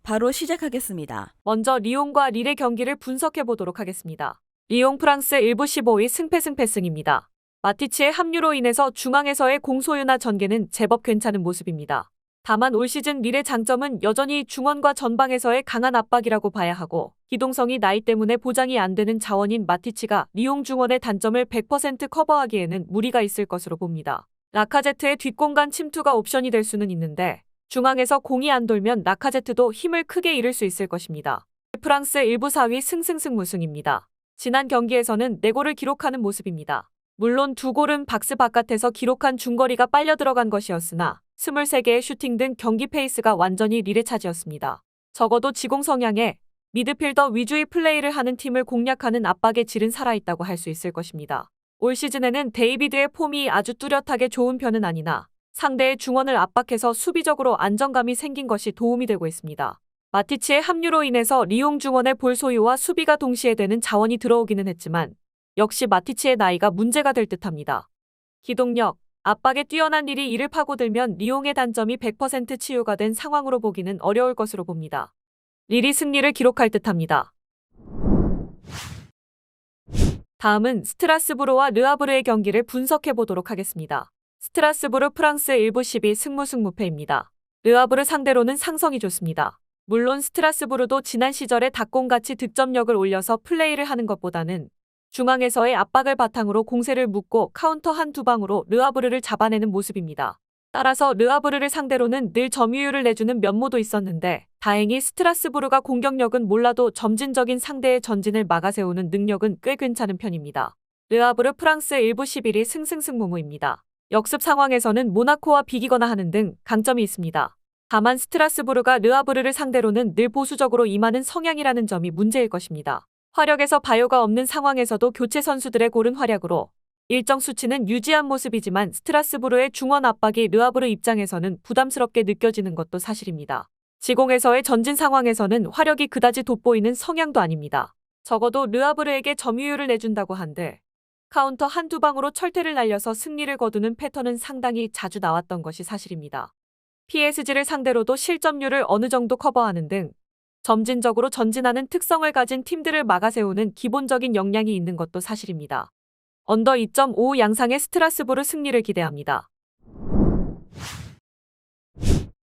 바로 시작하겠습니다. 먼저 리옹과 릴의 경기를 분석해 보도록 하겠습니다. 리옹 프랑스 1부 15위 승패승입니다. 마티치의 합류로 인해서 중앙에서의 공소유나 전개는 제법 괜찮은 모습입니다. 다만 올 시즌 릴의 장점은 여전히 중원과 전방에서의 강한 압박이라고 봐야 하고 기동성이 나이 때문에 보장이 안 되는 자원인 마티치가 리옹 중원의 단점을 100% 커버하기에는 무리가 있을 것으로 봅니다. 라카제트의 뒷공간 침투가 옵션이 될 수는 있는데 중앙에서 공이 안 돌면 라카제트도 힘을 크게 잃을 수 있을 것입니다. 프랑스 1부 4위 승승승무승입니다. 지난 경기에서는 4골을 기록하는 모습입니다. 물론 2골은 박스 바깥에서 기록한 중거리가 빨려 들어간 것이었으나 23개의 슈팅 등 경기 페이스가 완전히 릴의 차지였습니다. 적어도 지공 성향에 미드필더 위주의 플레이를 하는 팀을 공략하는 압박의 질은 살아있다고 할 수 있을 것입니다. 올 시즌에는 데이비드의 폼이 아주 뚜렷하게 좋은 편은 아니나 상대의 중원을 압박해서 수비적으로 안정감이 생긴 것이 도움이 되고 있습니다. 마티치의 합류로 인해서 리옹 중원의 볼 소유와 수비가 동시에 되는 자원이 들어오기는 했지만 역시 마티치의 나이가 문제가 될 듯합니다. 기동력, 압박에 뛰어난 릴이 이를 파고들면 리옹의 단점이 100% 치유가 된 상황으로 보기는 어려울 것으로 봅니다. 릴이 승리를 기록할 듯합니다. 다음은 스트라스부르와 르아브르의 경기를 분석해 보도록 하겠습니다. 스트라스부르 프랑스 1부 12 승무승무패입니다. 르아브르 상대로는 상성이 좋습니다. 물론 스트라스부르도 지난 시절에 닭공같이 득점력을 올려서 플레이를 하는 것보다는 중앙에서의 압박을 바탕으로 공세를 묶고 카운터 한두 방으로 르아브르를 잡아내는 모습입니다. 따라서 르아브르를 상대로는 늘 점유율을 내주는 면모도 있었는데 다행히 스트라스부르가 공격력은 몰라도 점진적인 상대의 전진을 막아세우는 능력은 꽤 괜찮은 편입니다. 르아브르 프랑스 1부 11위 승승승무무입니다. 역습 상황에서는 모나코와 비기거나 하는 등 강점이 있습니다. 다만 스트라스부르가 르아브르를 상대로는 늘 보수적으로 임하는 성향이라는 점이 문제일 것입니다. 화력에서 바요가 없는 상황에서도 교체 선수들의 고른 활약으로 일정 수치는 유지한 모습이지만 스트라스부르의 중원 압박이 르아브르 입장에서는 부담스럽게 느껴지는 것도 사실입니다. 지공에서의 전진 상황에서는 화력이 그다지 돋보이는 성향도 아닙니다. 적어도 르아브르에게 점유율을 내준다고 한들 카운터 한두 방으로 철퇴를 날려서 승리를 거두는 패턴은 상당히 자주 나왔던 것이 사실입니다. PSG를 상대로도 실점률을 어느 정도 커버하는 등 점진적으로 전진하는 특성을 가진 팀들을 막아세우는 기본적인 역량이 있는 것도 사실입니다. 언더 2.5 양상의 스트라스부르 승리를 기대합니다.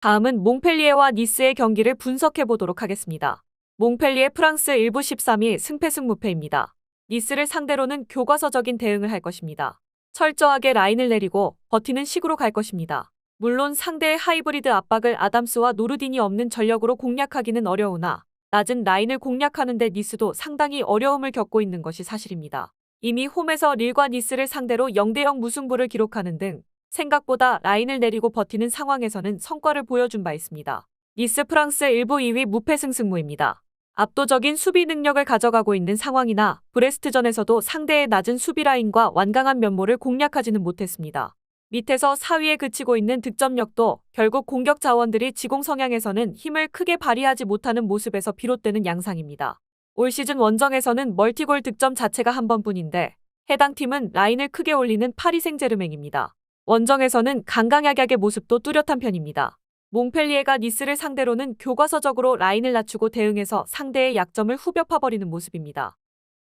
다음은 몽펠리에와 니스의 경기를 분석해 보도록 하겠습니다. 몽펠리에 프랑스 1부 13위 승패승무패입니다. 니스를 상대로는 교과서적인 대응을 할 것입니다. 철저하게 라인을 내리고 버티는 식으로 갈 것입니다. 물론 상대의 하이브리드 압박을 아담스와 노르딘이 없는 전력으로 공략하기는 어려우나 낮은 라인을 공략하는 데 니스도 상당히 어려움을 겪고 있는 것이 사실입니다. 이미 홈에서 릴과 니스를 상대로 0대0 무승부를 기록하는 등 생각보다 라인을 내리고 버티는 상황에서는 성과를 보여준 바 있습니다. 니스 프랑스 1부 2위 무패승승무입니다. 압도적인 수비 능력을 가져가고 있는 상황이나 브레스트전에서도 상대의 낮은 수비 라인과 완강한 면모를 공략하지는 못했습니다. 밑에서 4위에 그치고 있는 득점력도 결국 공격 자원들이 지공 성향에서는 힘을 크게 발휘하지 못하는 모습에서 비롯되는 양상입니다. 올 시즌 원정에서는 멀티골 득점 자체가 한 번뿐인데 해당 팀은 라인을 크게 올리는 파리 생제르맹입니다. 원정에서는 강강약약의 모습도 뚜렷한 편입니다. 몽펠리에가 니스를 상대로는 교과서적으로 라인을 낮추고 대응해서 상대의 약점을 후벼 파버리는 모습입니다.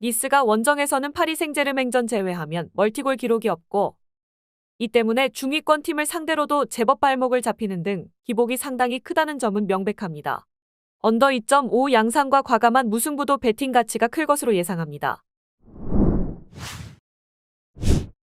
니스가 원정에서는 파리 생제르맹전 제외하면 멀티골 기록이 없고 이 때문에 중위권 팀을 상대로도 제법 발목을 잡히는 등 기복이 상당히 크다는 점은 명백합니다. 언더 2.5 양상과 과감한 무승부도 배팅 가치가 클 것으로 예상합니다.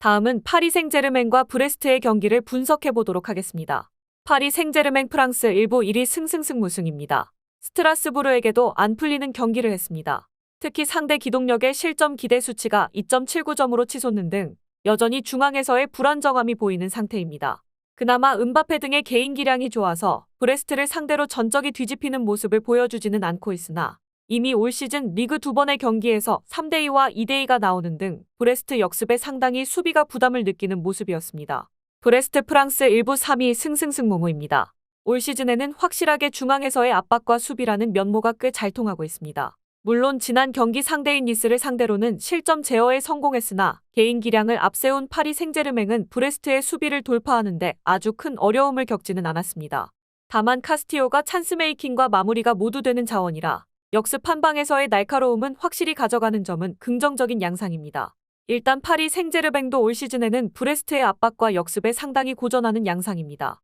다음은 파리 생제르맹과 브레스트의 경기를 분석해 보도록 하겠습니다. 파리 생제르맹 프랑스 1부 1위 승승승무승입니다. 스트라스부르에게도 안 풀리는 경기를 했습니다. 특히 상대 기동력의 실점 기대 수치가 2.79점으로 치솟는 등 여전히 중앙에서의 불안정함이 보이는 상태입니다. 그나마 은바페 등의 개인 기량이 좋아서 브레스트를 상대로 전적이 뒤집히는 모습을 보여주지는 않고 있으나 이미 올 시즌 리그 2번의 경기에서 3대2와 2대2가 나오는 등 브레스트 역습에 상당히 수비가 부담을 느끼는 모습이었습니다. 브레스트 프랑스 1부 3위 승승승무무입니다. 올 시즌에는 확실하게 중앙에서의 압박과 수비라는 면모가 꽤 잘 통하고 있습니다. 물론 지난 경기 상대인 니스를 상대로는 실점 제어에 성공했으나 개인 기량을 앞세운 파리 생제르맹은 브레스트의 수비를 돌파하는데 아주 큰 어려움을 겪지는 않았습니다. 다만 카스티오가 찬스메이킹과 마무리가 모두 되는 자원이라 역습 한 방에서의 날카로움은 확실히 가져가는 점은 긍정적인 양상입니다. 일단 파리 생제르맹도 올 시즌에는 브레스트의 압박과 역습에 상당히 고전하는 양상입니다.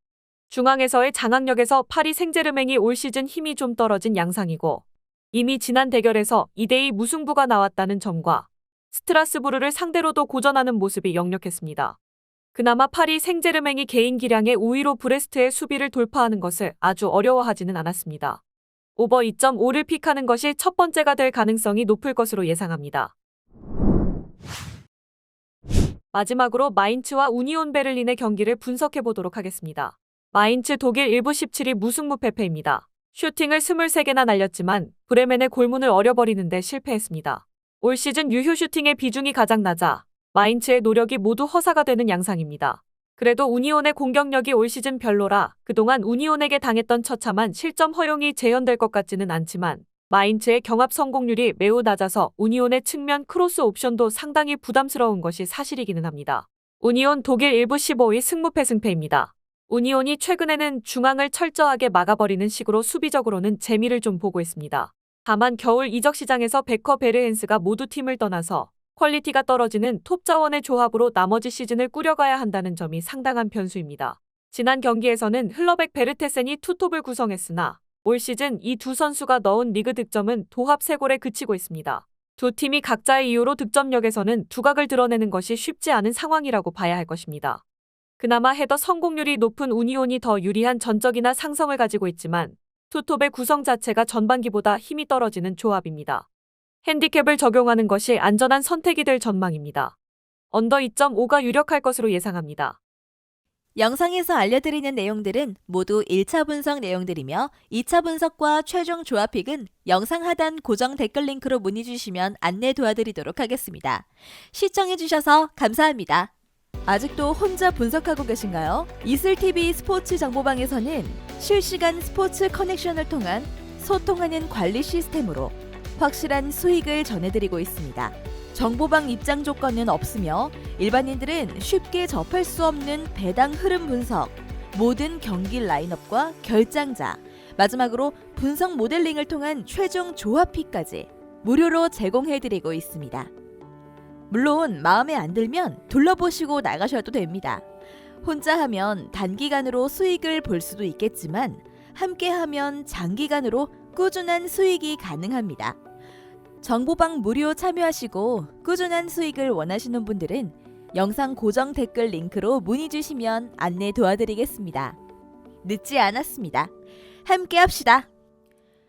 중앙에서의 장악력에서 파리 생제르맹이 올 시즌 힘이 좀 떨어진 양상이고 이미 지난 대결에서 2대2 무승부가 나왔다는 점과 스트라스부르를 상대로도 고전하는 모습이 역력했습니다. 그나마 파리 생제르맹이 개인 기량의 우위로 브레스트의 수비를 돌파하는 것을 아주 어려워하지는 않았습니다. 오버 2.5를 픽하는 것이 첫 번째가 될 가능성이 높을 것으로 예상합니다. 마지막으로 마인츠와 우니온 베를린의 경기를 분석해 보도록 하겠습니다. 마인츠 독일 1부 17위 무승부 패패입니다. 슈팅을 23개나 날렸지만 브레멘의 골문을 어려버리는데 실패했습니다. 올 시즌 유효 슈팅의 비중이 가장 낮아 마인츠의 노력이 모두 허사가 되는 양상입니다. 그래도 우니온의 공격력이 올 시즌 별로라 그동안 우니온에게 당했던 처참한 실점 허용이 재현될 것 같지는 않지만 마인츠의 경합 성공률이 매우 낮아서 우니온의 측면 크로스 옵션도 상당히 부담스러운 것이 사실이기는 합니다. 우니온 독일 1부 15위 승무패승패입니다. 우니온이 최근에는 중앙을 철저하게 막아버리는 식으로 수비적으로는 재미를 좀 보고 있습니다. 다만 겨울 이적 시장에서 베커 베르헨스가 모두 팀을 떠나서 퀄리티가 떨어지는 톱 자원의 조합으로 나머지 시즌을 꾸려가야 한다는 점이 상당한 변수입니다. 지난 경기에서는 흘러백 베르테센이 투톱을 구성했으나 올 시즌 이 두 선수가 넣은 리그 득점은 도합 3골에 그치고 있습니다. 두 팀이 각자의 이유로 득점력에서는 두각을 드러내는 것이 쉽지 않은 상황이라고 봐야 할 것입니다. 그나마 헤더 성공률이 높은 우니온이 더 유리한 전적이나 상성을 가지고 있지만 투톱의 구성 자체가 전반기보다 힘이 떨어지는 조합입니다. 핸디캡을 적용하는 것이 안전한 선택이 될 전망입니다. 언더 2.5가 유력할 것으로 예상합니다. 영상에서 알려드리는 내용들은 모두 1차 분석 내용들이며 2차 분석과 최종 조합픽은 영상 하단 고정 댓글 링크로 문의 주시면 안내 도와드리도록 하겠습니다. 시청해주셔서 감사합니다. 아직도 혼자 분석하고 계신가요? 이슬TV 스포츠 정보방에서는 실시간 스포츠 커넥션을 통한 소통하는 관리 시스템으로 확실한 수익을 전해드리고 있습니다. 정보방 입장 조건은 없으며 일반인들은 쉽게 접할 수 없는 배당 흐름 분석, 모든 경기 라인업과 결장자, 마지막으로 분석 모델링을 통한 최종 조합픽까지 무료로 제공해드리고 있습니다. 물론 마음에 안 들면 둘러보시고 나가셔도 됩니다. 혼자 하면 단기간으로 수익을 볼 수도 있겠지만 함께 하면 장기간으로 꾸준한 수익이 가능합니다. 정보방 무료 참여하시고 꾸준한 수익을 원하시는 분들은 영상 고정 댓글 링크로 문의 주시면 안내 도와드리겠습니다. 늦지 않았습니다. 함께 합시다.